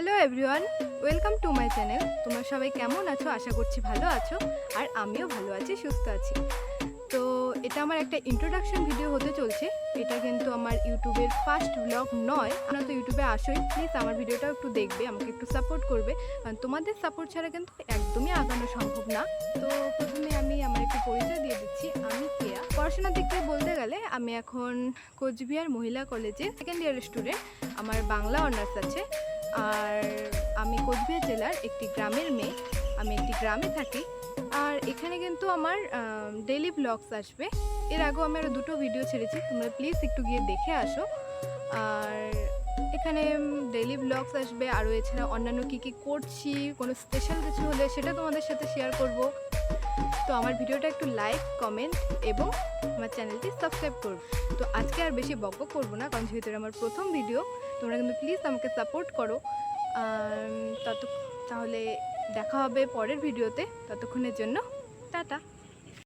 Hello everyone, welcome to my channel. তোমরা সবাই কেমন আছো? আশা করছি ভালো আছো, আর আমিও ভালো আছি, সুস্থ আছি। তো এটা আমার একটা ইন্ট্রোডাকশন ভিডিও হতে চলছে। এটা কিন্তু আমার ইউটিউবের ফার্স্ট ব্লগ নয়। আপনারা তো ইউটিউবে আসোই, প্লিজ আমার ভিডিওটাও একটু দেখবে, আমাকে একটু সাপোর্ট করবে, কারণ তোমাদের সাপোর্ট ছাড়া কিন্তু একদমই আগানো সম্ভব না। তো প্রথমে আমি আমার একটু পরিচয় দিয়ে দিচ্ছি। আমি কেয়া। পড়াশোনার দিক থেকে বলতে গেলে আমি এখন কোচবিহার মহিলা কলেজে সেকেন্ড ইয়ারের স্টুডেন্ট। আমার বাংলা অনার্স আছে। আর আমি কোচবিহার জেলার একটি গ্রামের মেয়ে। আমি একটি গ্রামে থাকি। আর এখানে কিন্তু আমার ডেইলি ব্লগস আসবে। এর আগেও আমি আরও দুটো ভিডিও ছেড়েছি, তোমরা প্লিজ একটু গিয়ে দেখে আসো। আর এখানে ডেইলি ব্লগস আসবে, আরও এছাড়া অন্যান্য কী কী করছি, কোনো স্পেশাল কিছু হলে সেটা তোমাদের সাথে শেয়ার করব। তো আমার ভিডিওটা একটু লাইক, কমেন্ট এবং আমার চ্যানেলটি সাবস্ক্রাইব করবো। তো আজকে আর বেশি বকবক করবো না, কারণ যেহেতু আমার প্রথম ভিডিও, তোমরা কিন্তু প্লিজ আমাকে সাপোর্ট করো। তাহলে দেখা হবে পরের ভিডিওতে। ততক্ষণের জন্য টাটা।